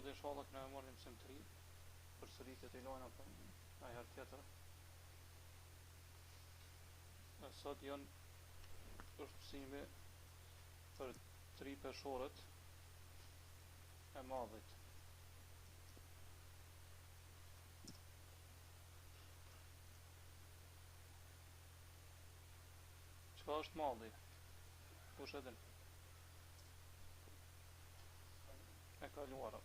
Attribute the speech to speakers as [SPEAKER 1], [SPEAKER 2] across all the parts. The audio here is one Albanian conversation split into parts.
[SPEAKER 1] sot inshallah këna e marrim mësim të ri për sëritjet e lojna për ai herë tjetër. Sot është mësimi për 3 peshorët e madhit. Çka është madhi? Kush e din? E kaluara.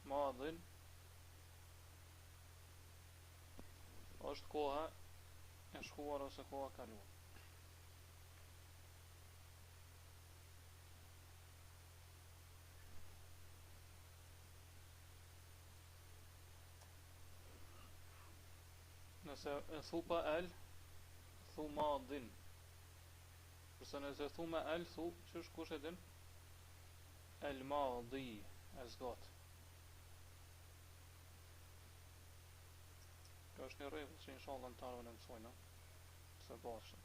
[SPEAKER 1] Madhin është koha e shkuar ose koha e kaluar. Nëse e thu pa el, thu madhin. Përse nëse thu me el, thu qësh kush e din? El madhi, e zgat. Kjo është një rregull që inshallah në tarëve në mësojna së bashkë.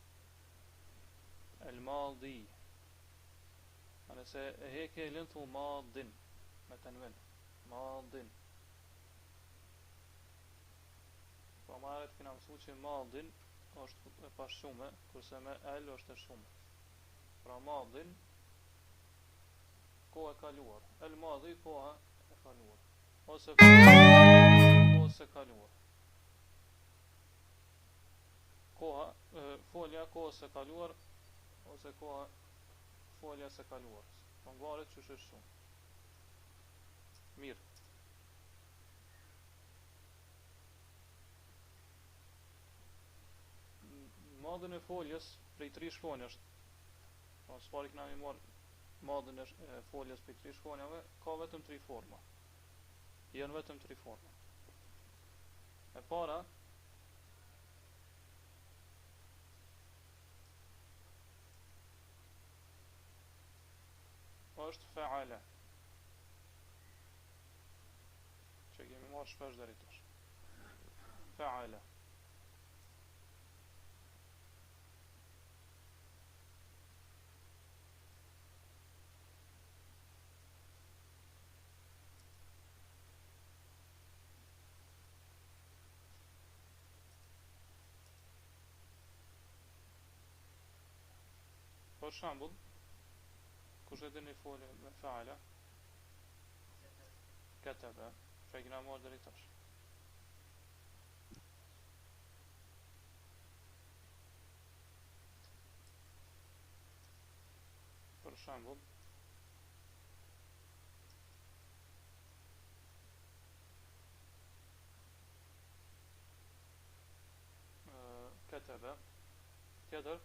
[SPEAKER 1] El madhi. A nëse e heke elin, thu madhin, me tenvin. Madhin. Pra marret kena mësu që madhin është e pashqume, kurse me el është e shume. Pra madhin, koha e kaluar. El madhi, koha e kaluar. Ose kaluar. Koha, folja kohës e kaluar, ose koha folja se kaluar. Pra ngvaret që është shumë. Mirë. Madhin e foljes prej 3 shkronjash. Pra s'pari këna mi marë madhin e foljes prej 3 shkronjave, ka vetëm 3 forma. Janë vetëm 3 forma. E para është fa'ala, që kemi marrë shpesh deri tash. Fa'ala. Për shembull, kush e dini folje me fa'ala? Kataba, që e kena marrë deri tash. Për shembull, kataba, tjetër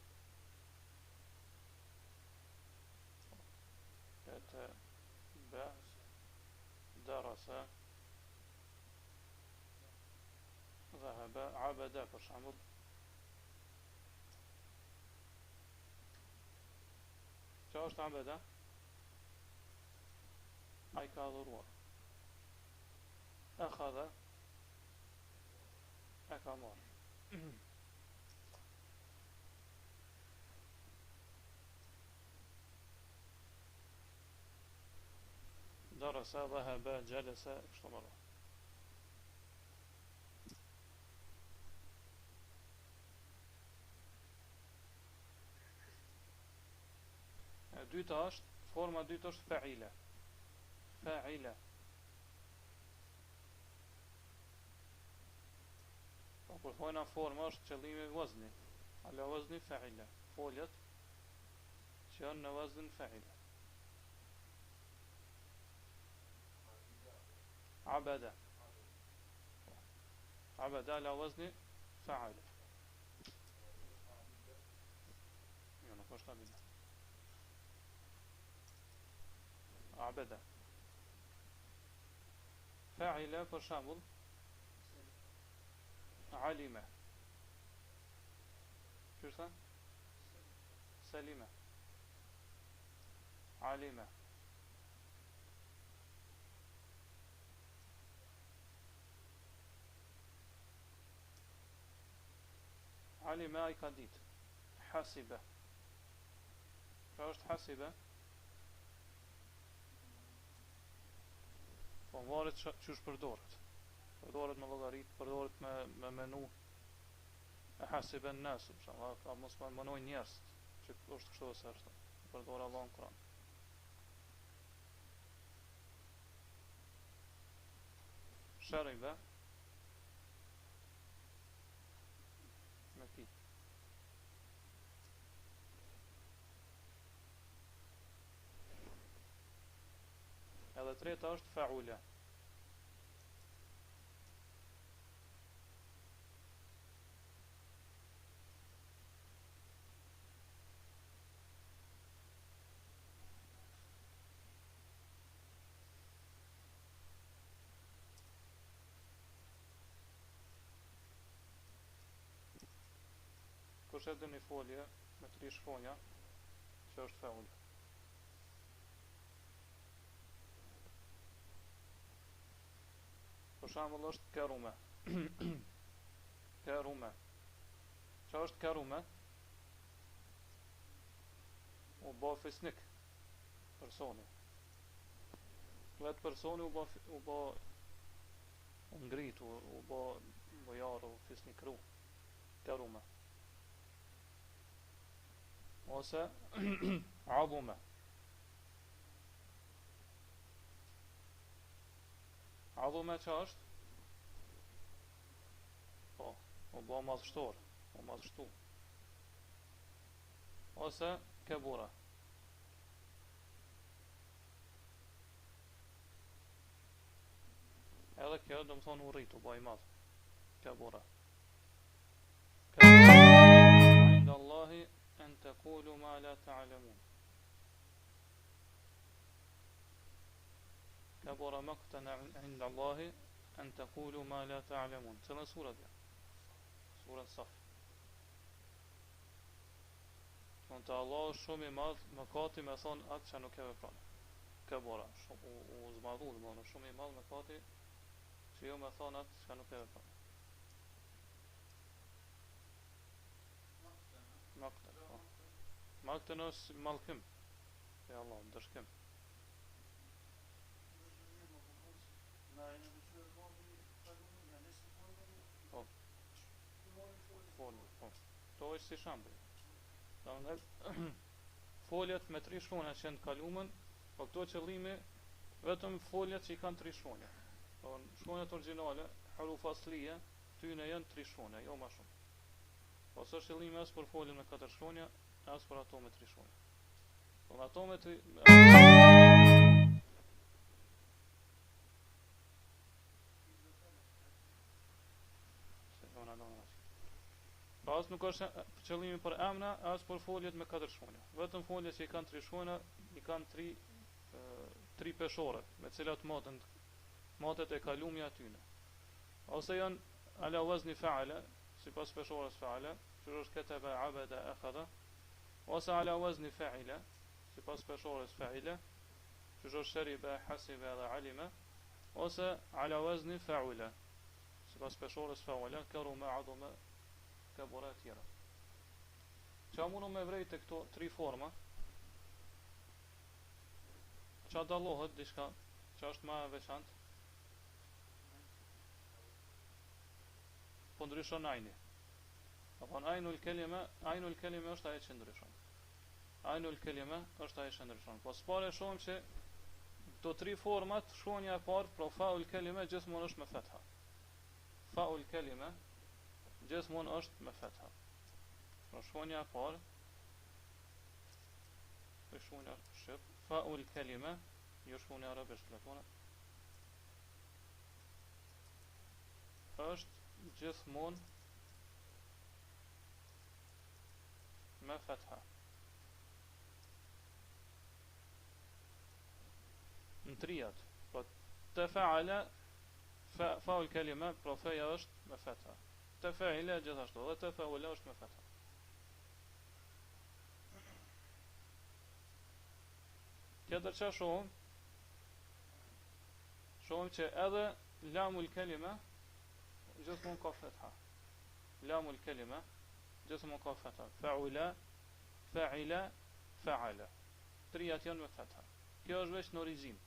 [SPEAKER 1] kataba, darasa, dhahaba, abada për shembull. Qa është abada? Ai ka adhuruar. Akhadha, e ka marrë. Darasa, dhahaba, jalasa, kështu më radhë. Dyta është, forma dytë është fa'ila. Fa'ila. Po kur thojna forma është qëllimi vazni. Ala vazni fa'ila. Foljet që janë në vaznin fa'ila. Abada. Abada ala vazni fa'ila. Jo, nuk është abida. Abada. Fa'ila për shembull alima. Qërsa? Salima. Alima. Alima I ka dit. Hasiba. Qa është hasiba? varet çysh përdoret. Përdoret me llogarit, përdoret me menu. E hasiben nas, ka mos më mënoj njerëz që është kështu ose ashtu. Përdor Allahu në Kur'an. Shariba me pi. Edhe treta është faula. Kush e dhe një folje me 3 shkronja që është faula. Për shembull është karume. Karume. Çfarë është karume? U bë fisnik personi. Vetë personi u bë ngrit, u bë bojar, u fisnikru. Karume. Ose adhume. Adhume që është? Po, u bë madhështor, u madhështu. Ose kebura. Edhe kjo do më thonë u rrit, u bë i madh. Kebura. Inda Allahi an taqulu ma la ta'lamun. Kabura maqtan 'inda Allahi an taqulu ma la ta'lamun. Cila sura dhe? Sura Saf. Thonë të Allah është shumë i madh, mëkati me thonë atë që nuk e vepron. Kabura, u zmadhu dhe më shumë i madh mëkati që jo me thonë atë që nuk e vepron. Maqtan është mallkim. Ja Allah, dëshkim. Po. To është si shembull. Domethënë foljet me 3 shkronja që janë kalumen, po këto qëllimi vetëm foljet që i kanë 3 shkronja. Po shkronjat origjinale, huruf asliye, tyne janë 3 shkronja, jo më shumë. Po s'është qëllimi as për foljen me 4 shkronja, as për ato me 3 shkronja. Po ato me 3 Pas nuk është qëllimi për emna, as për foljet me 4 shkronja. Vetëm foljet që i kanë 3 shkronja, i kanë 3 peshore, me cilat matet e kalumja atyne. Ose janë ala wazni fa'ala, sipas peshores fa'ala, që është kataba, abada, akhadha, ose ala wazni fa'ila, sipas peshores fa'ila, që është shariba, hasiba dhe alima, ose ala wazni fa'ula, sipas peshores fa'ula, karuma, aduma, kabura e tjera. Qa mundu me vrejt e këto 3 forma? Qa dallohet diçka që është ma e veçant? Po ndryshon ajni. Apo ajnul kelime është aje që ndryshon. Ajnul kelime është aje që ndryshon. Po s'pare shumë që këto 3 format, shkronja e parë, pro faul kelime gjithmonë është me fetha. Faul kelime gjithmonë është me fetha. Pra shkronja e parë, shkronja shqip, faul kelime, jo shkronja arabisht, është gjithmonë me fetha. Në trijat, po të faala, faul kelime, pro feja është me fetha. Të faile gjithashtu, dhe të faula është me fetha. Tjetër që shohëm që edhe lamul kelime gjithmonë ka fetha. Lamul kelime gjithmonë ka fetha. Faula, fa'ila, fa'ala. Trijat janë me fetha. Kjo është veç në origjinë.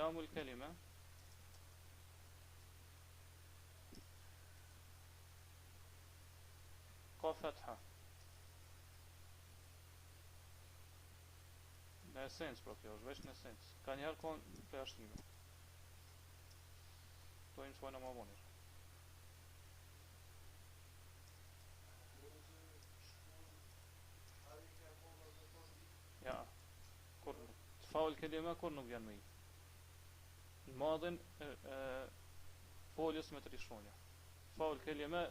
[SPEAKER 1] lamul kelime ka fetha. Në esencë, pro kjo është veç në esencë. Ka njëherë konë përjashtime. To i mësojnë më vonë. Ja, kur të faul kelime kur nuk vjen me i. Në madhin foljes me 3 shkronja. Faul kelime,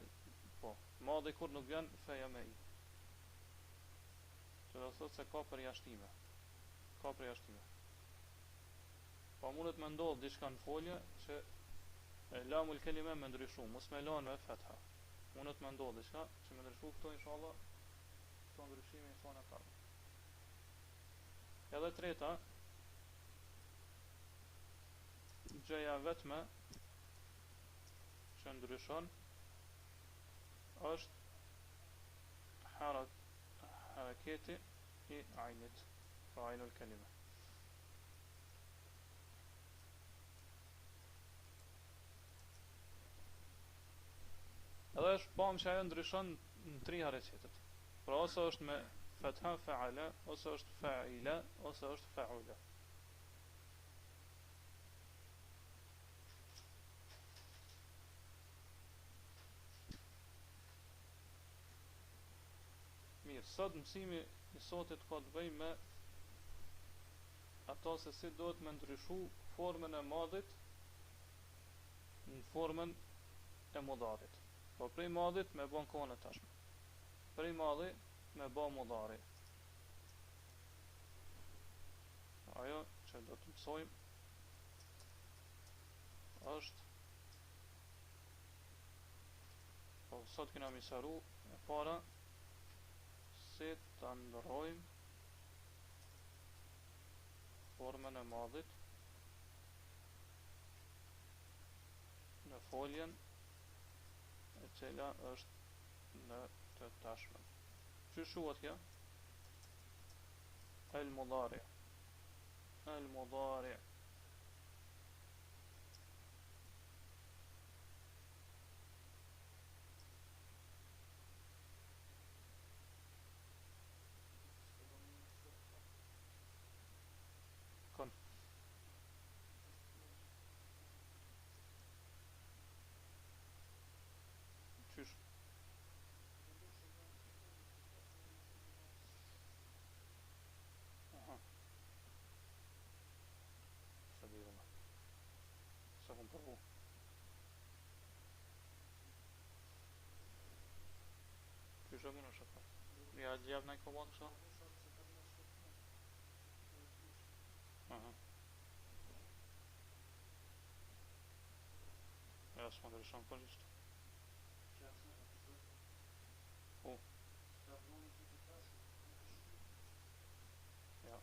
[SPEAKER 1] po, madhi kur nuk vjen feja me i. Që do thot se ka përjashtime. Ka përjashtime. Pa mundet me ndodh diçka në folje që lamul kelime me ndryshu, mos me lanë me fetha. Mundet me ndodh diçka që me ndryshu këto inshallah, këto ndryshime i thonë ata. Edhe treta, gjëja vetme që ndryshon është haraketi i ajnit, pra ajnul kelime. Edhe është pam që ajo ndryshon në 3 hareketet. Pra ose është me fetha fa'ala, ose është fa'ila, ose është fa'ula. Mirë, sot mësimi i sotit ka të bëjë me ato se si duhet me ndryshu formën e madhit në formën e mudarit. Po prej madhit me bon kohën e tashme. Prej madhi me bon mudari. Ajo që do të mësojmë është, po sot kena misaru e para si të ndërrojmë formën e madhit në foljen e cila është në të tashmen. Që shuhet kjo? El mudari. El mudari. Kon. Qysh? Aha. Sa di vëlla. Sa kom përvu. Qysh e mund është ato? Ja gjep në i komod kështu? Aha. Ja, s'ma ndryshon përgjisht. Po. Ja.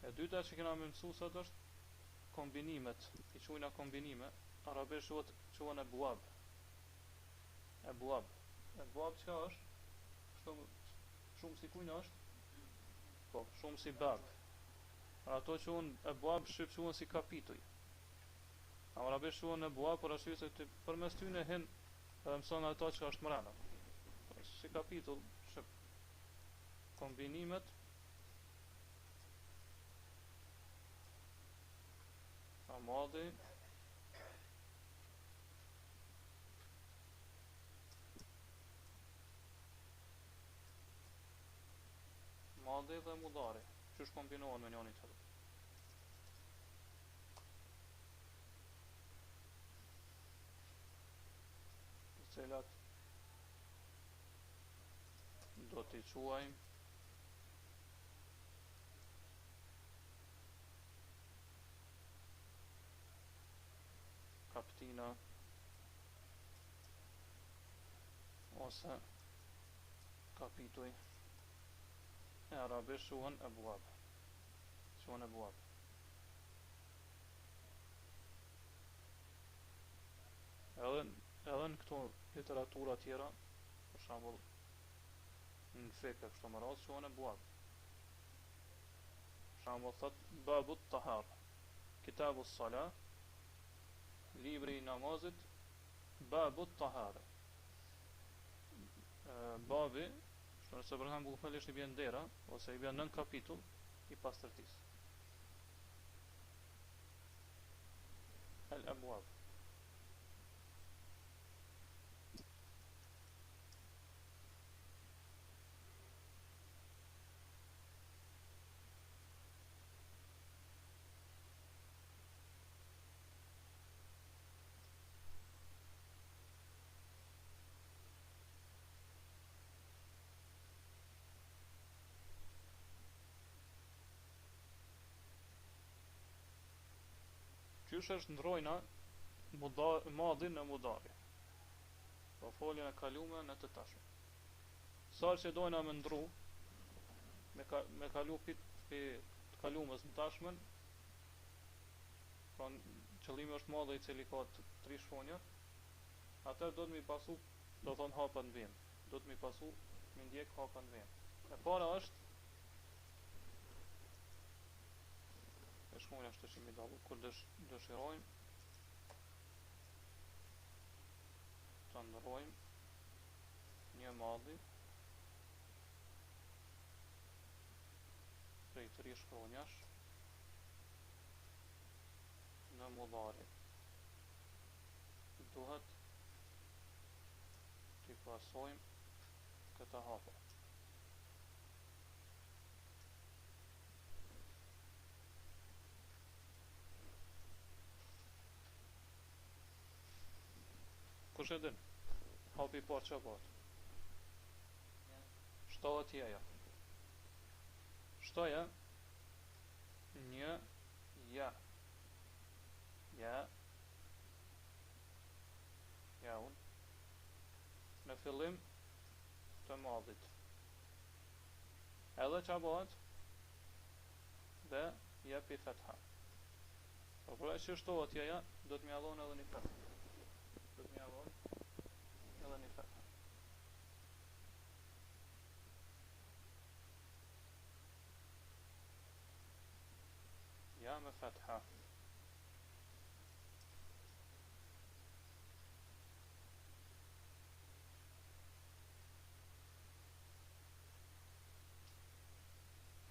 [SPEAKER 1] E dyta që kena me mësu sot është kombinimet. I quajna kombinime. Arabisht quhen e buab. E buab. E buab çka është? Kështu shumë si kujna është? Po, shumë si bab. Ato quhen e buab, shqip quhen si kapituj. Arabisht quhen e buab, por arsye se përmes tyre hin edhe mëson ato që është mrena. Si kapitull, shqip. Kombinimet madhi dhe mudari që është kombinohen me njëri tjetrin. Të cilat do t'i quajmë kaptina ose kapituj. E arabisht quhen abwab. Quhen abwab. Edhe në këto literatura tjera, për shembull në fekë kështu më radh quhen abwab. Shembull thot babu tahara, kitabu salah, libri i namazit, babu tahara. Babi, kështu nëse për shembull falesh i bjen dera ose i bjen nën kapitull i pastërtisë. Al abwab. Qysh është ndrojna madhin në mudari, po foljen e kalume në të tashme. Sa që dojna me ndru me kalu të kalumës në tashmen, pra qëllimi është madhe i cili ka 3 shkronja, atër do të mi pasu, do thonë hapa në vend, do të mi pasu me ndjek hapa në vend. E para është e shkronja është që mi dalu kur dëshirojmë të ndrojmë një madhi prej 3 shkronjash në mudari, duhet t'i pasojmë këta hapa. Kush e din? Hapi i parë çfarë bëhet? Shtohet jeja. Shtoja një ja. Ja. Jaun. Në fillim të madhit. Edhe çfarë bëhet? Dhe jepi fetha. Po pra që shtohet jeja, do të më jallon edhe një fetha. Do të më jallon edhe një fetha. Ja me fetha.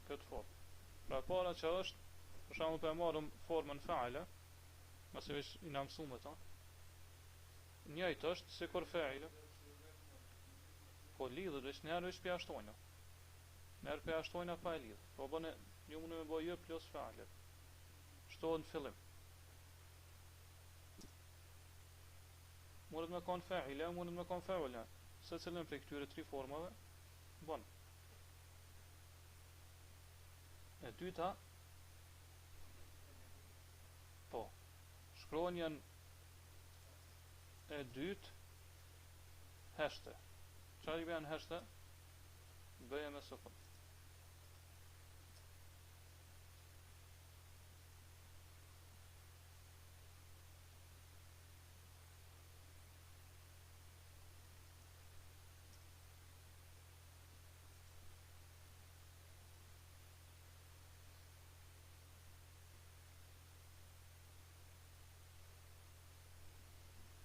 [SPEAKER 1] Këtë formë. Pra para që është, për shembull për marrëm formën fa'ala, mos e i na mësuam ata. Njëjtë është si kur fa'ila. Po lidhët është njerë është për ashtojna. Njerë për ashtojna pa e lidhë. Po bëne një mune me bëjë plus fa'ala. Shtohet në fillim. Mundet me kanë fa'ila, mundet me kanë fa'ula. Se cilën për këtyre 3 formave bën. E dyta, po, shkronjen e dytë heshte. Çfarë i bën heshte? Bëje me sukun.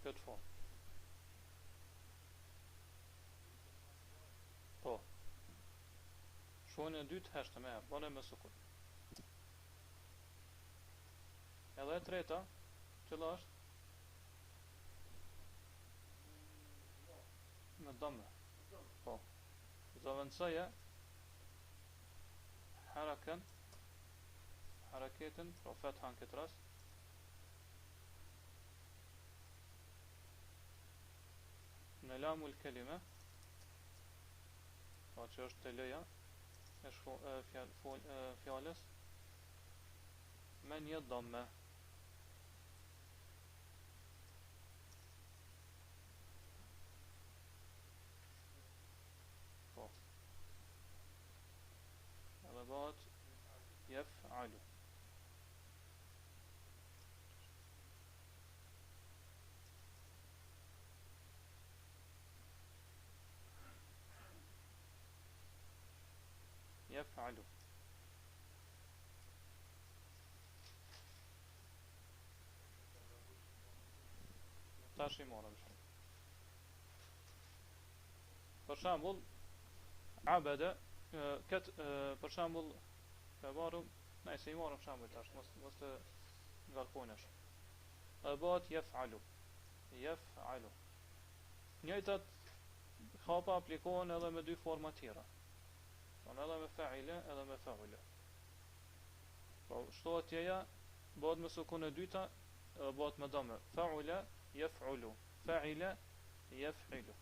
[SPEAKER 1] Këtë formë. Po. Shkronja e dytë heshte me herë, bëne me sukun. Edhe e treta, cila është? Me dëmë. Po. Zavendësoje haraketin, pra fethan këtë rast, në lamul kelime, pa që është të leja e fjales, me një dëmme. Po. Edhe bëhet jef'alu. yef'alu. Tash I morëm shumë. Për shembull, abada, për shembull, e marrëm, nëse I marrëm shembull tash, mos të ngarkohesh. E bëhet yef'alu. Yef'alu. Njëjtat hapa aplikohen edhe me dy forma tjera. Edhe me fa'ile, edhe me fa'ule. Po shtohet tjeja, bëhet me sukun e dyta, edhe bëhet me dome. Fa'ula, yef'ulu. Fa'ila, yef'ilu.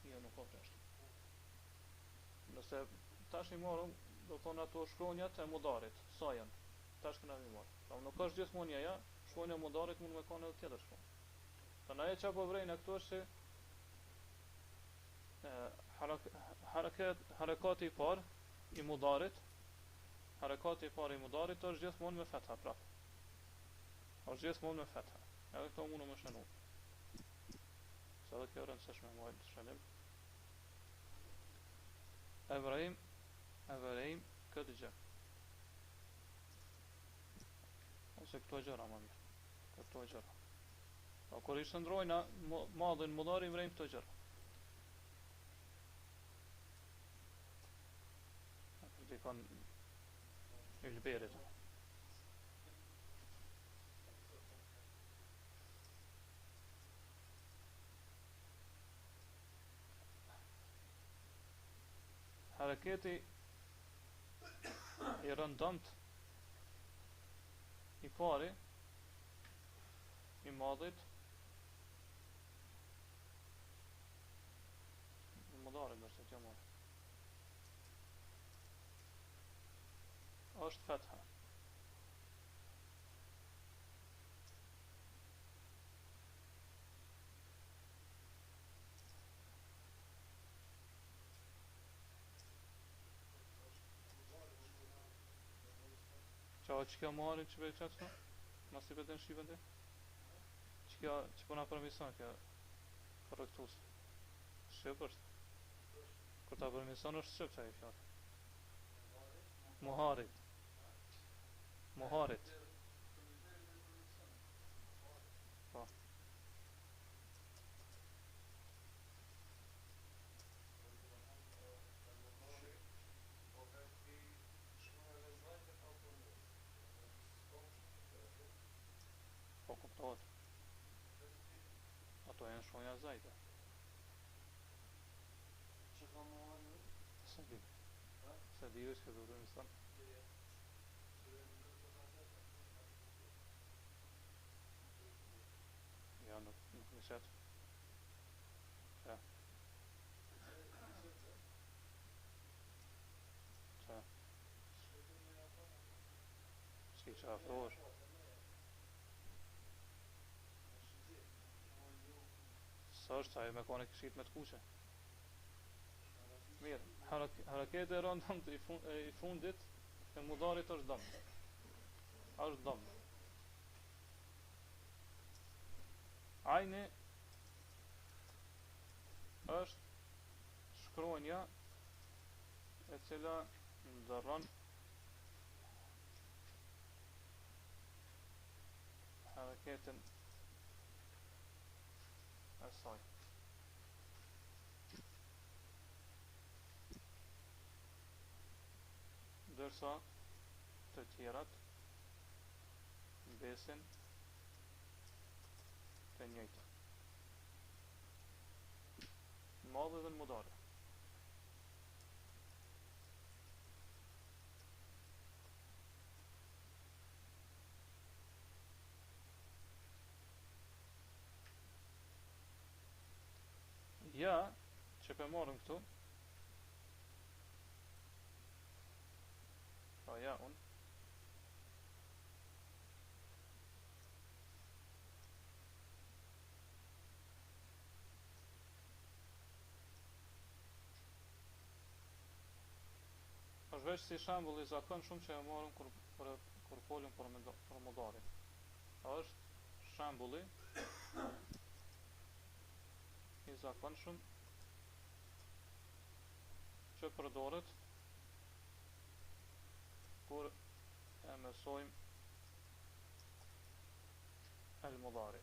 [SPEAKER 1] Jo, nuk ka fresht. Nëse tash I morëm, do thonë ato shkronjat e mudarit, sa janë? Tash këna I morë. Pra nuk është gjithmonë njëja, shkronja e mudarit mund me kanë edhe tjetër shkronjë. Pra ajo çka po vrejnë këtu është harekati I parë I mudarit, harekati I parë I mudarit është gjithmonë me fetha prap. Është gjithmonë me fetha. Edhe këto mundu më shënu. Sa dhe kjo rëndësishme më shënim. Evrahim, këtë gjë. Ose këto gjëra më mirë. Këto gjëra. Po kur I shndrojna madhin mudari vrejmë këto gjëra. Dikon Ylberit. Hareketi I rëndëmt I pari I madhit I mudarit nështë të jamon është fetha. Qa që kjo marri që për qatë në? Mas I pëtën shqipën të? Që përna përmison kjo korrektus? Shqip është? Kur ta përmison është shqip që a I fjallë? Muharit. Muharit. Po. Po kuptohet. Ato janë shonja zajte.
[SPEAKER 2] Që ka muhari?
[SPEAKER 1] Se di. Se di është këtë vërëm sënë. Ja, nuk në qëtë. Qa? Qa? Shki që afrosh? Së është ajo me kone këshit me të kuqe? Mirë, harakete e rëndëm të I fundit e mudarit është dëmë. Është dëmë. Ajni është shkronja e cila ndërron hareketin e saj. Ndërsa të tjerat besin të njëjta. Madhe dhe në mudare. Ja, që për marrëm këtu, pra ja unë, është veç si shembull I zakon shumë që e marrëm kur folëm për mudarin. Është shembulli i zakonshëm që përdoret kur e mësojmë el-mudari.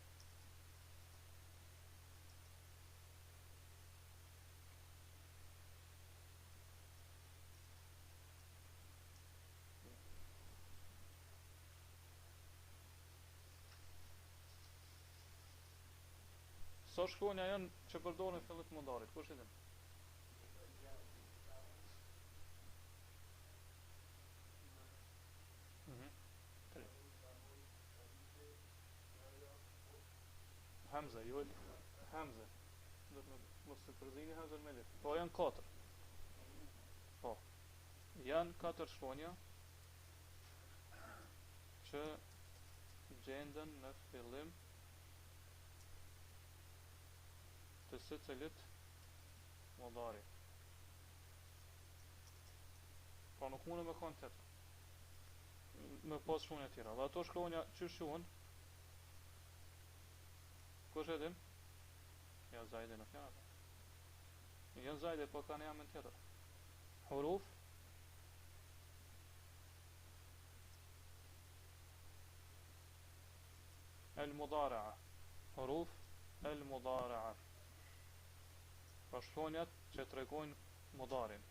[SPEAKER 1] Sa shkronja janë që përdoren fillim të mudarit? Kush e din? Hamza, jo Hamza. Do të mos të përzini Hamza me lef. Po janë 4. Po. Janë 4 shkronja që gjenden në fillim të secilit mudari. Pra nuk mune me kanë tjetër. Me pas shkronja tjera. Dhe ato shkronja që shuhen, kush e din? Ja zajde nuk janë. Janë zajde, po kanë jamën tjetër. Huruf el-mudara'a. Huruf el-mudara'a. Pra shkronjat që tregojnë mudarin.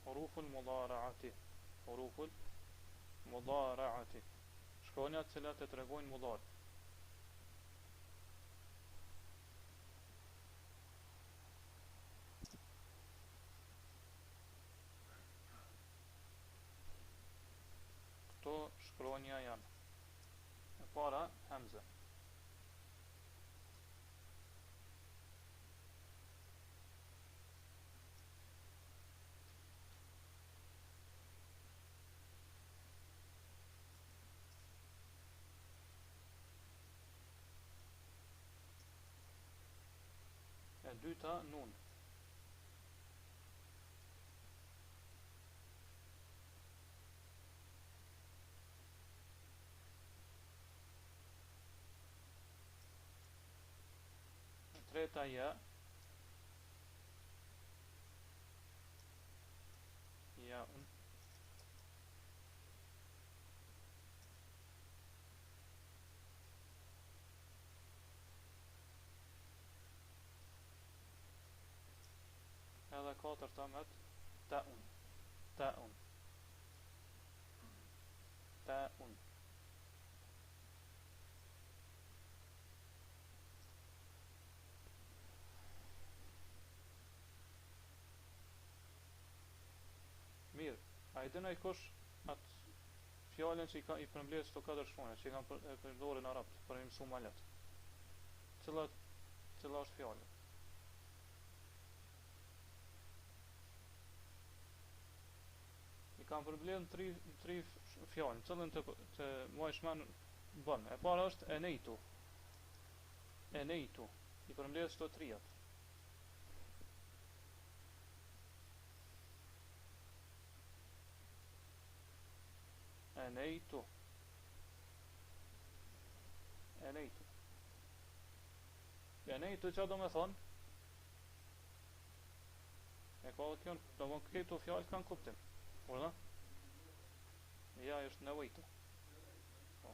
[SPEAKER 1] Huruful mudara'ati. Huruful mudara'ati. Shkronjat cilat e tregojnë mudar. Këto shkronja janë. E para Hamza. E dyta nun. E treta ja. Ja un. Edhe katërta met ta'un. Ta'un. Ta'un. Mirë, a i dëna i kush atë fjallën që i përmbledh këto 4 shkronja që i kanë përdorur në arabt për i mësu ma lehtë. Cila është fjallë? I kanë përmbledh në 3 fjallë, cilën të muajshman bën. E para është enejtu. Enejtu. I përmbledh këto 3-at. Enejtu. Enejtu. Enejtu që do me thonë? E ka dhe kjo, do më këto fjallë kanë kuptim. Por da? Ja, është nevojtu. Po.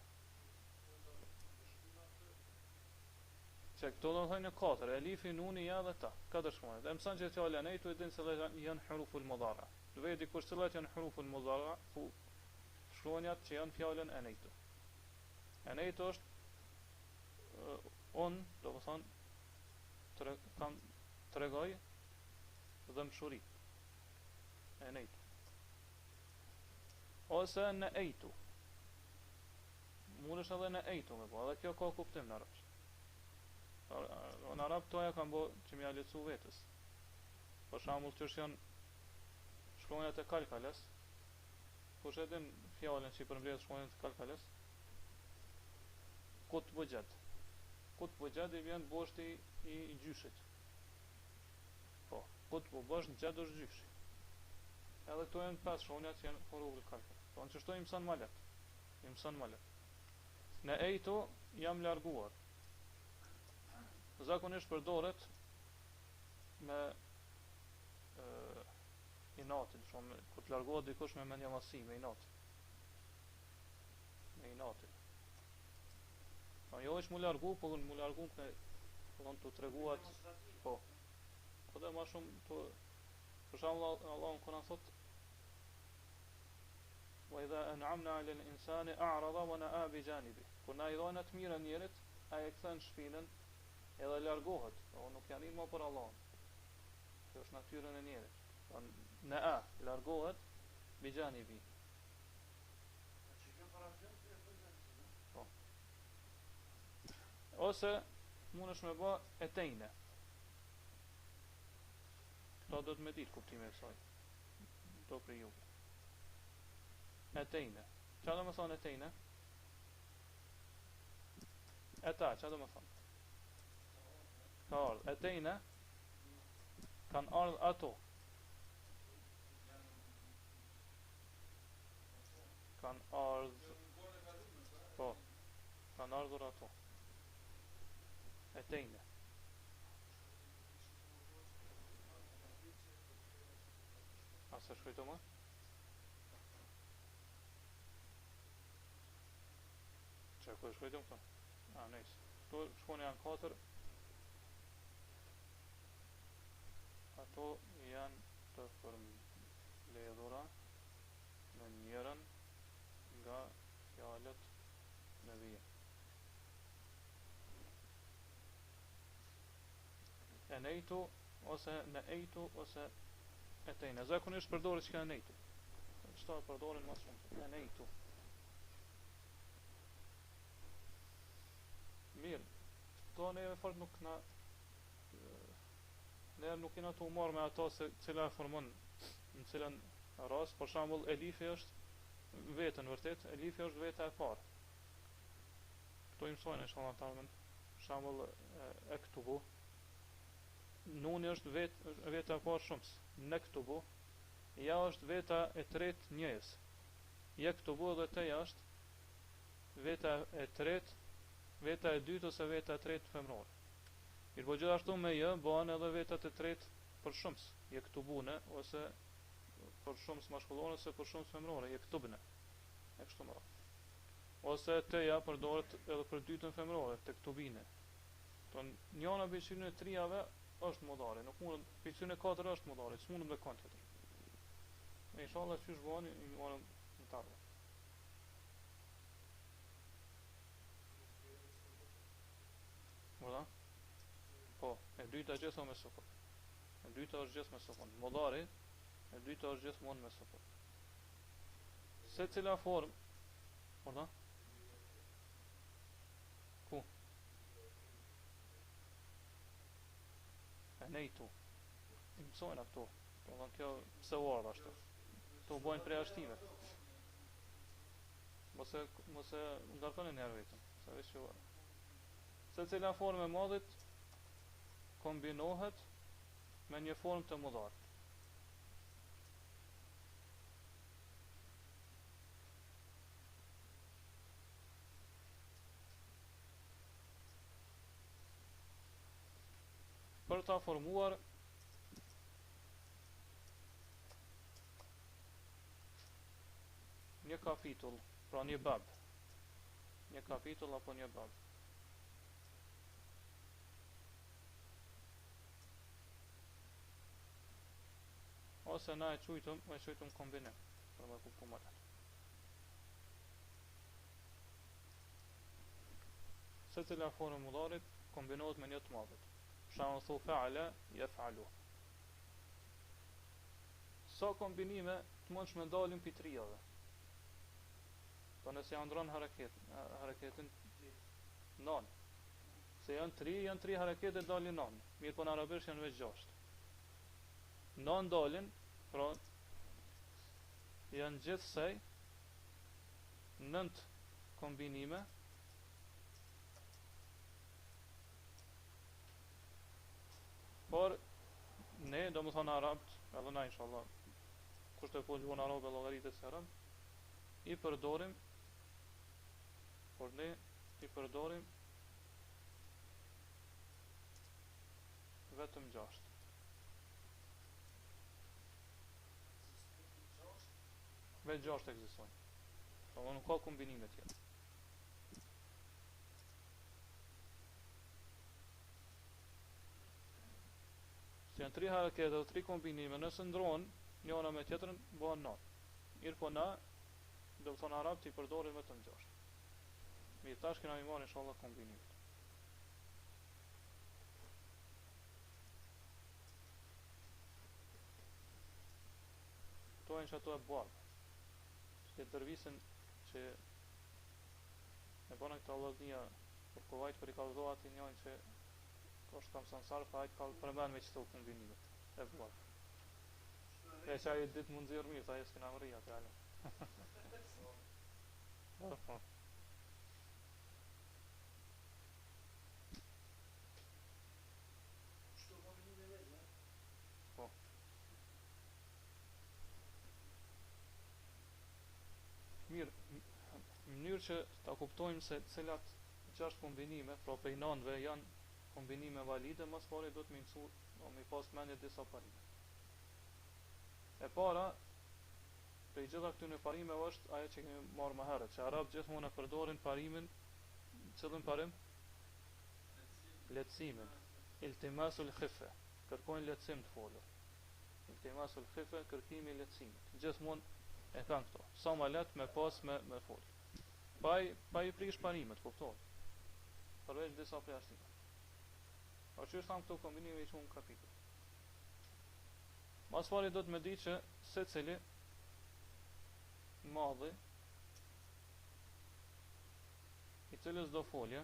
[SPEAKER 1] Që këto do më thënë në 4, elifi, nuni, ja dhe ta. 4 shkronja. Dhe mësan që fjallë enejtu e din se janë huruful mudara. Dhe vedi kur cilat janë huruful mudara, ku shkronjat që janë fjallën enejtu. Enejtu është do më thonë kam tregoj dhe mshuri. Enejtu. Ose në ejtu. Mund është edhe në ejtu me po, edhe kjo ka kuptim në arabsht. Në arab toja kam bo që mja lecu vetës. Për shambull që është janë shkronjat e kalkales. Kush e din fjallën që i përmbledh shkronjat e kalkales? Kut bëgjed. Kut bëgjed i vjen boshti i gjyshit. Po, kut bëgjed është gjyshi. Edhe këto janë 5 shkronja që janë huruful kalke. Do të thonë imson më lehtë. Imson më lehtë. Në ejto jam larguar. Zakonisht përdoret me inatin, shumë kur të largohet dikush me mendjamasi, me inat. Me inatin. Po jo është mu largu, po mu largu me të treguat, po. Po dhe ma shumë të për shembull Allahu Kur'an thot wa idha an'amna 'ala al-insani a'rada wa na'a bi janibi. Kur na i dhona të mira njerit, ai e kthen shpinën edhe largohet, po nuk janë më për Allahun. Kjo është natyrën e njerit. Na'a largohet bi janibi. Po. Ose mundesh me bë etejne. Këto do të me ditë kuptime e kësaj. Do për ju. Etejne. Qa do me thonë etejne? Eta, qa do me thonë? Ka ardhë. Etejne kanë ardhë ato. Kanë ardhë. Po. Kanë ardhur ato. Etejne. A se shkujto më? Që ku e shkujto më këto? A, nejsë. Këto shkone janë 4. Ato janë të përmbledhura në njërën nga fjalët në vijë. E nejtu, ose në ejtu, ose e tejnë. Zakonisht përdoret që ka e nejtu. Qëta përdoren ma shumë. E nejtu. Mirë. To neve fort nuk na ne nuk kena të umarë me ato se cila e formon në cilën rast. Për shembull elifi është vetën vërtet, elifi është veta e parë. Këto i mësojnë inshallah tarmen. Për shembull e këtubu. Nuni është veta e parë shumës. Në këtubu. Ja është veta e tretë njëjës. Ja këtubu dhe teja është veta e tretë, veta e dytë ose veta e tretë femrore. Mirë po gjithashtu me jë bëhen edhe vetat e tretë për shumës, je këtubune, ose për shumës mashkullore, ose për shumës femrore, je këtubne, e kështu më radhë. Ose teja përdoret edhe për dytën femrore, të këtubine. Njëna bëjqyrën e trijave është modare, nuk mund, bëjqyrën e 4 është modare, që mundëm dhe kanë tjetër. E inshallah që shbohen, i morëm në tarve. Mëda? Po, e dyta gjithë me sukun. E dyta është gjithë me sukun. Modari, e dyta është gjithë mund me sukun. Se cila form, mëda? Ku? E nejtu. I mësojnë këto. Po dhe kjo pse u ardha ashtu. Këto bojnë prej ashtive. Mose ndarkoni njerë vetëm. Sa veç që u ardha. Se cila form e modit kombinohet me një form të mudhar. Për ta formuar një kapitull, pra një bab. Një kapitull apo një bab. Ose na e qujtëm kombinim për me kuptu më lehtë. Se cila formë mudharit kombinohet me një të madhët. Shembull thu fa'ala yaf'alu. Sa kombinime të mundshme dalin pi trijave. Po nëse ja ndron hareketin non. Se janë 3 harekete dalin non. Mirë po në arabisht janë veç 6. Non dalin, pra janë gjithsej 9 kombinime por ne do më thonë arabt edhe na inshallah kush të folë gjuhën arabe llogaritet se haram, i përdorim, por ne i përdorim vetëm 6. Vetë 6 ekzistojnë. Po nuk ka kombinime tjera. Se janë 3 harekete dhe 3 kombinime, nëse ndrohen njëra me tjetrën, bëhen 9. Mirë po na, do të thonë arab, ti përdorim vetëm 6. Mirë, tash kena mi marrë inshallah kombinimet. Këto e në që ato e bardhë. Që dërvisën që e bënë këta vëllëznia për kovajt për i kalëzoha ati njojnë që është kam sansar, pa ajtë kalë përmen me qëto kombinimet e bardhë. E që ajë ditë mund zirë mirë, ta jesë këna më rria të alë. Po. Mirë, në mënyrë që ta kuptojmë se cilat 6 kombinime, pra prej 9-ve janë kombinime valide, mas pari do të mësu, do më pas mendje disa parime. E para, prej gjitha këtyre parimeve është ajo që kemi marrë më herët, që arabë gjithmonë e përdorin parimin, cillin parim? Lehtësimin. Iltimasul khife, kërkojnë lehtësim të folur. Iltimasul khife, kërkimi i lehtësimit. Gjithmonë e kanë këto. Sa më lehtë me pas me fol. Pa i prish parimet, kuptohet. Përveç disa prej arsime. Po çu tham këto kombinime i shumë kapitull. Mas pari do të më di që secili madhi i cilës do folje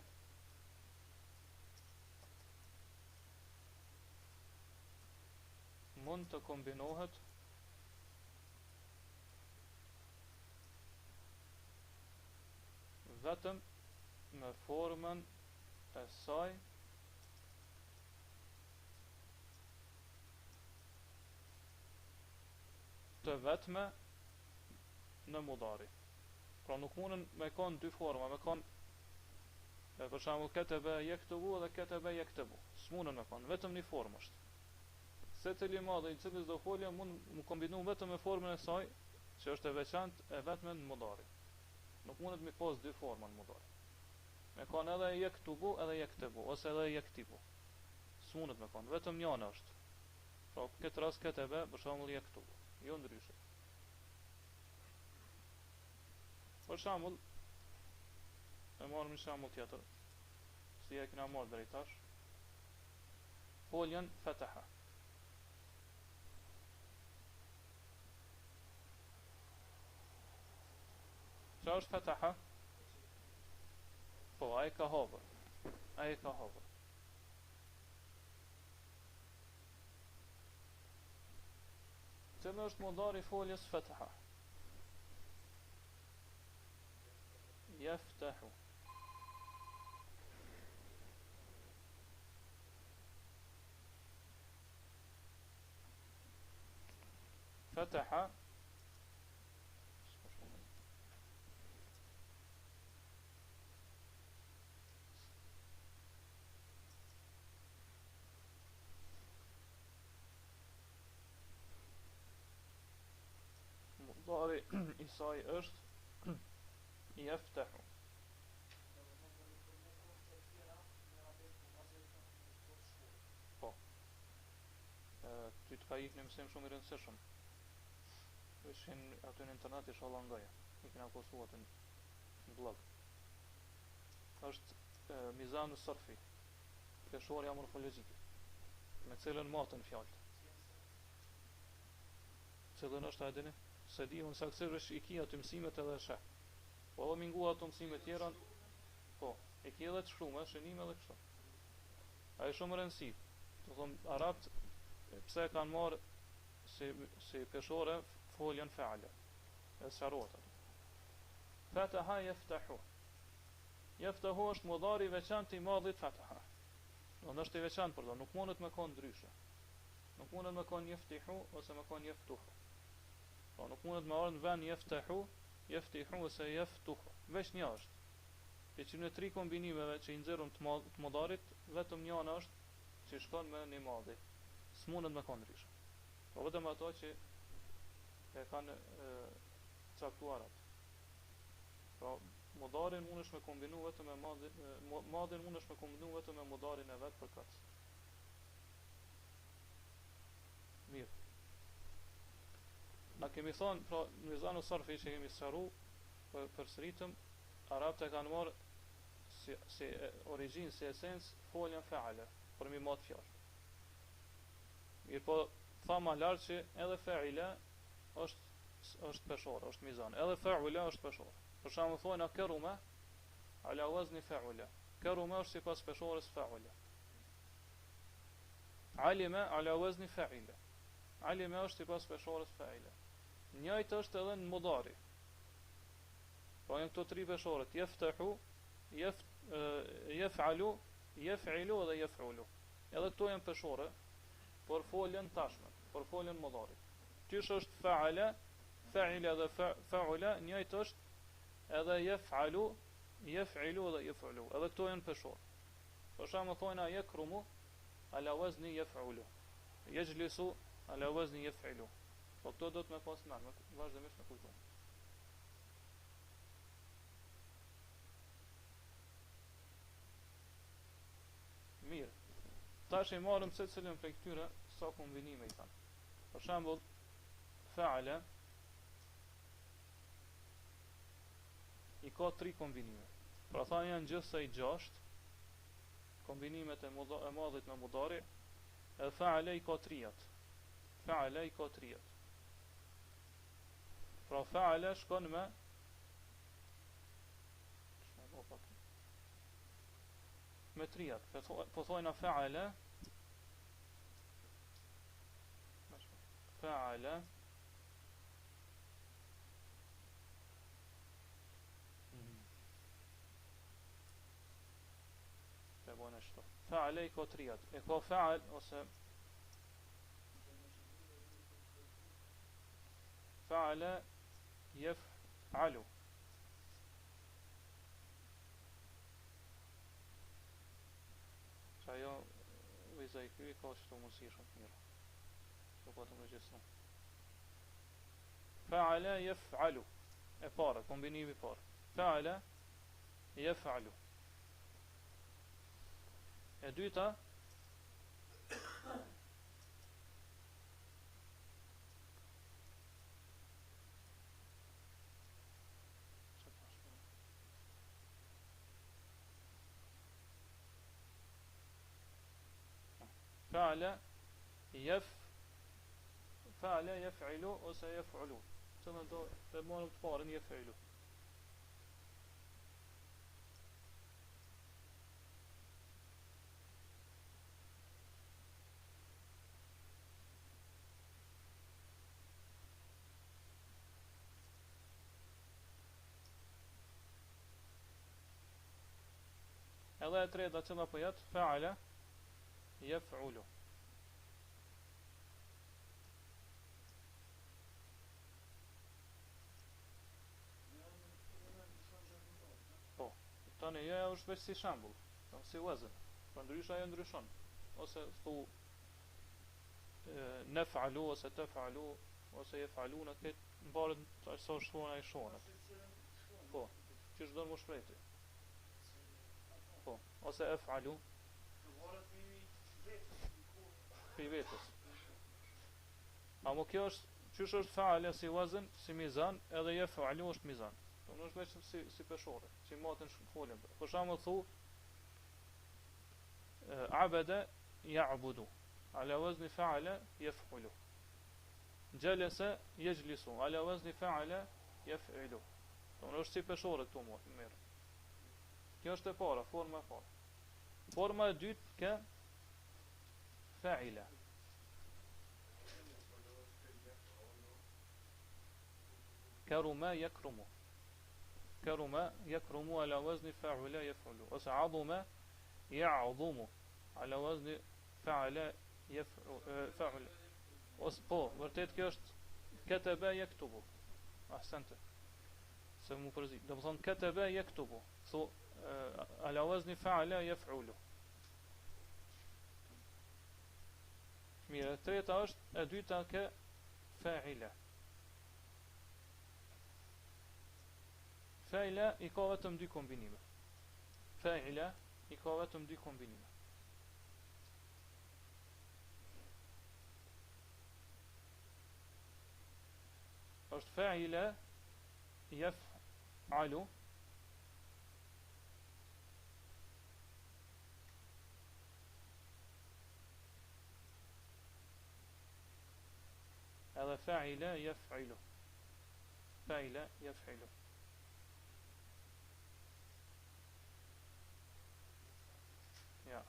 [SPEAKER 1] mund të kombinohet vetëm me formën e saj të vetme në mudari. Pra nuk mundën me kanë dy forma, me kanë për shembull ketebe yektubu dhe ketebe yektubu. S'mundën me kanë, vetëm një formë është. Secili madhe i cili do folja mund të kombinu vetëm me formën e saj, që është e veçantë e vetme në mudari. Nuk mundet me pas dy forma në mudari. Me kanë edhe yektubu edhe yektubu ose edhe yektibu. S'mundet me kanë, vetëm njëna është. Pra këtë rast ketebe për shembull yektubu. Jo ndryshe. Për shembull, e marrim një shembull tjetër, si e kena marrë deri tash. Foljen fataha. Qa është fataha? Po, a e ka hapër. A e ka hapër. Cëllë është mudari foljes fataha? Jeftahu. Fataha mudari i saj është jeftahu. Po. Ty të ka ikë në mësim shumë i rëndësishëm. Ishin aty në internet i shala ngaja. I kena postu aty në blog. Është mizanu sarfi. Peshorja morfologjike. Me cilën matën fjallët. Cilën është a edini? Se di unë saksisht i kia të mësimet edhe sheh. Po edhe mingua të mësimet tjera. Po, i kia edhe të shkrume, shënime edhe kështu. A e shumë rëndësi. Të thonë arabt pse kanë marrë si peshore foljen feale. E sharot atë. Fataha jeftahu. Jeftahu është mudari veçantë i madhit fataha. Do në është i veçantë për do, nuk mundet me konë ndryshe. Nuk mundet me konë jeftihu ose me konë jeftuhu. Po nuk mundet me ardhë në vend jeftihu ose jeftuhu. Veç një është. E që në 3 kombinimeve që i nxjerrëm të modarit, vetëm njëna është që shkon me një madhi. S'mundet me kon ndryshe. Po vetëm ato që e kanë caktuar atë. Pra modarin mundesh me kombinu vetëm me madhin mundesh me kombinu vetëm me modarin e vet për kat. Mirë. Na kemi thonë, pra në mizanu sarfi që kemi sqaru, përsëritëm, arabët e kanë marrë si origjinë, si esencë folën fa'ala, për mi mat fjalë. Mirë, po tha më lart që edhe fa'ila është peshore, është mizan. Edhe fa'ula është peshore. Për shembull thonë karuma ala wazni fa'ula. Karuma është sipas peshores fa'ula. Alima ala wazni fa'ila. Alima është sipas peshores fa'ila. Njëjtë është edhe në modari. Pra janë këto 3 peshorët, jeftahu, jef'alu, jef'ilu dhe jef'ulu. Edhe këto janë peshore për folën tashme, për folën modari. Qysh është fa'ala, fa'ila dhe fa'ula, njëjtë është edhe jef'alu, jef'ilu dhe jef'ulu. Edhe këto janë peshore. Për shembull thonë yakrumu ala wazni yaf'ulu. Yajlisu ala wazni yaf'ulu. Po këto do të më pas mend, vazhdimisht me kujtoj. Mirë. Tash i marrim secilin prej këtyre sa kombinime i kanë. Për shembull, fa'ala i ka 3 kombinime. Pra thanë janë gjithsej 6 kombinimet e madhit me mudari, edhe fa'ala i ka 3. Fa'ala i ka 3. Pra fa'ala shkon me me 3. Po thojna fa'ala fa'ala i ka 3. E ka fa'al ose fa'ala yaf'alu. Që ajo viza i ky ka qëto mundësi shumë të mira. Do po të më regjistron. Fa'ala yaf'alu. E para, kombinimi i parë. Fa'ala yaf'alu. E dyta fa'ala yaf'ilu ose yaf'ulu. Çdo do të marrim të parën yaf'ilu. Edhe e treta cila po jetë fa'ala yaf'ulu. Po, tani ja është veç si shembull, si wazn. Po ndryshe ajo ndryshon. Ose thu nef'alu ose tef'alu ose yef'aluna këtë mbaret sa shkruan ai shonat. Po, çish do të mos shprehti. Po, ose ef'alu pi vetës. Amo kjo është, qysh është fa'ala si wazn, si mizan, edhe yef'alu është mizan. Do nuk është veç si peshore, si matën folën. Për shembull thu abada ya'budu ala wazni fa'ala yaf'ulu. Jalasa yajlisu ala wazni fa'ala yaf'ilu. Do nuk është si peshore këtu mirë. Kjo është e para, forma e parë. Forma e dytë ka fa'ila. Karuma yakrumu. Karuma yakrumu ala wazni fa'ala yaf'ulu. Ose aduma ya'dhumu ala wazni fa'ala yaf'ulu. Ose po, vërtet kjo ketebe yaktubu. Ahsante. Se mu përzi. Do të thonë ketebe yaktubu. Ala wazni fa'ala yaf'ulu. Mirë, e treta është, e dyta ke fa'ila. Fa'ila i ka vetëm dy kombinime. Fa'ila i ka vetëm dy kombinime. Është fa'ila yaf'alu edhe fa'ila yaf'ilu. Fa'ila yaf'ilu. Ja.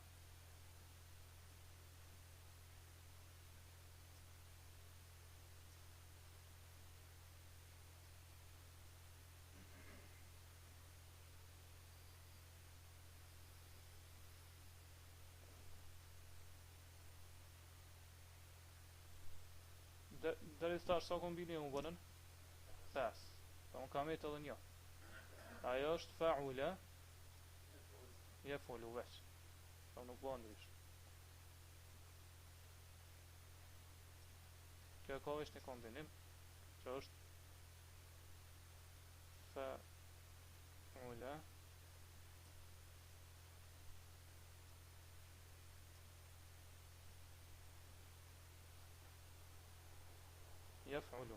[SPEAKER 1] Deri thash sa kombinime u bënën? 5. Po unë kam edhe një. Ajo është fa'ula yaf'ulu veç. Po nuk bën ndrysh. Kjo ka është një kombinim që është fa'ula yaf'ulu.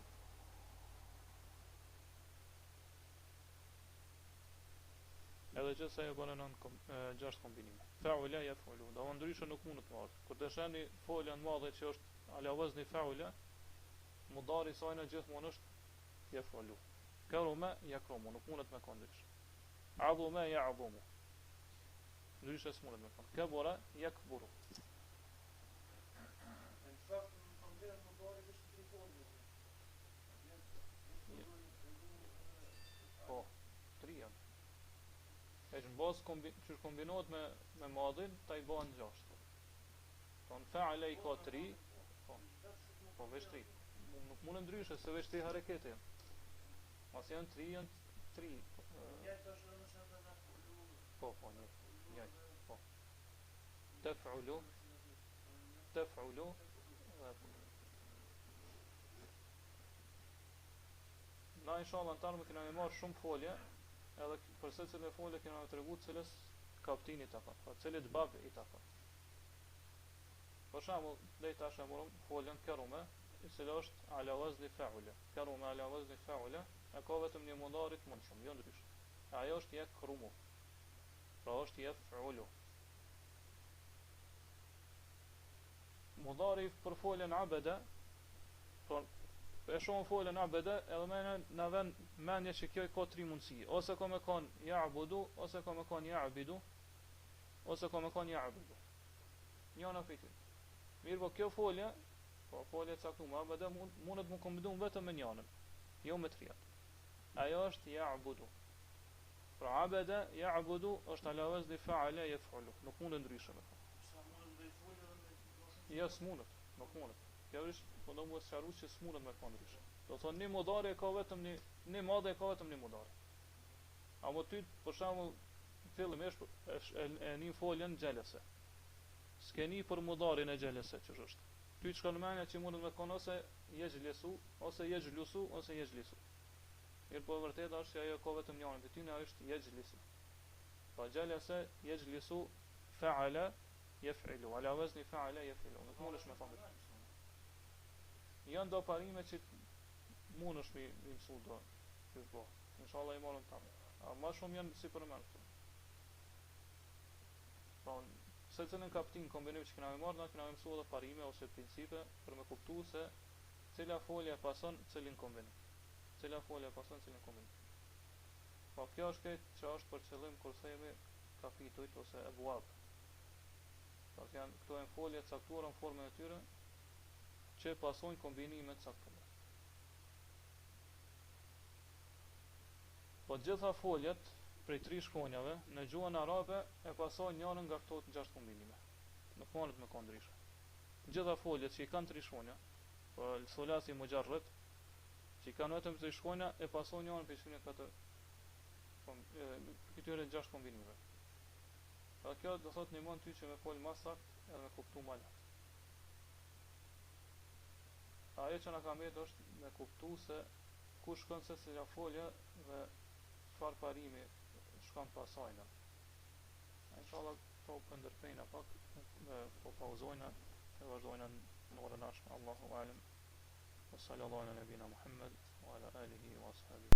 [SPEAKER 1] Edhe që sa e bënë në 6 kombinime. Fa'ula yaf'ulu. Do më ndryshë nuk mund të marrë. Kur të shani folën madhe që është ala wazni fa'ula, mudari sajna gjithmonë është yaf'ulu. Karuma yakrumu, nuk mundet me konë ndryshë. Adhuma ya'dhumu. Ndryshë s'mundet me konë. Kabura yakburu. Po, 3 janë. E që në bazë që kombinohet me madhin, ta i bëhen 6. Ton fa'ala i ka 3, po veç 3. Nuk mund ndryshe se veç 3 harekete janë. Mas janë 3, janë 3. Po, një. Po. Taf'ulu. Na inshallah antar më kena me marrë shumë folje, edhe për secilën e folje kena me tregu cilës kaptin i takon, pra cilit bab i takon. Për shembull, deri tash e morëm foljen karume, i cila është ala wazni fa'ula. Karume ala wazni fa'ula, e ka vetëm një mudari të mundshëm, jo ndrysh. Ajo është yakrumu. Pra është yaf'ulu. Mudari për foljen abada, e shumë folën abede, edhe në vend menje që kjo ka 3 mundësi. Ose ka me konë ja'budu, ose ka me konë ja'bidu, ose ka me konë ja'budu. Njëna fejti. Mirë po kjo folje, po folje caktuar abede, mundet më kombinu vetëm me njënën, jo me 3. Ajo është ja'budu. Pra abede, ja'budu është ala wazni fa'ala yaf'ulu. Nuk mundet ndryshë me konë. Jo, s'mundet, nuk mundet. Kjo është, po do më sqaru që s'mundet me konë ndryshë. Do thonë një mudari e ka vetëm një madhe e ka vetëm një mudari. Amo ty, për shembull, fillimisht e një foljen gjelese. S'keni për mudarin e gjelese që është. Ty çka në menja që mundet me konë ose yejlisu, ose yejlusu, ose yejlisu. Mirë po vërtet është që ajo ka vetëm njërin, dhe ty në është yejlisu. Pa gjelese, yejlisu, fa'ala, yaf'ilu. Ala wazni fa'ala yaf'ilu. Nuk mundesh me konë. Janë do parime që mund është mi mësu do që shbo. Inshallah i marrën tamë. A ma shumë janë si përmen këtu. Pra, se cilën kaptin kombinim që këna me marrë, na këna me mësu edhe parime ose principe për me kuptu se cila folja pason cilin kombinim. Cila folja pason cilin kombinim. Pa kjo është këtë që është për qëllim kur themi kapitujt ose ebuab. Pra, këto e në folje caktuara në formën e tyre që pasojnë kombinimet caktuara. Po gjitha foljet prej 3 shkronjave në gjuhën arabe e pasojnë njërin nga këto 6 kombinime. Nuk mundet me konë ndryshe. Gjitha foljet që i kanë 3 shkronja, po sulasi mujarrad, që i kanë vetëm 3 shkronja e pason njërin për shkrimin e katër këtyre 6 kombinimeve. Pra kjo do thot ndihmon ty që me fol më saktë edhe me kuptu më lehtë. Ajo që na ka mbet është me kuptu se ku shkon se cila folje dhe çfarë parimi shkon pas saj. Inshallah po ndërprejna pak, po pauzojna e vazhdojna në orën ashme. Allahu alem. Wa sallallahu ala nabina Muhammad wa ala alihi wa ashabihi.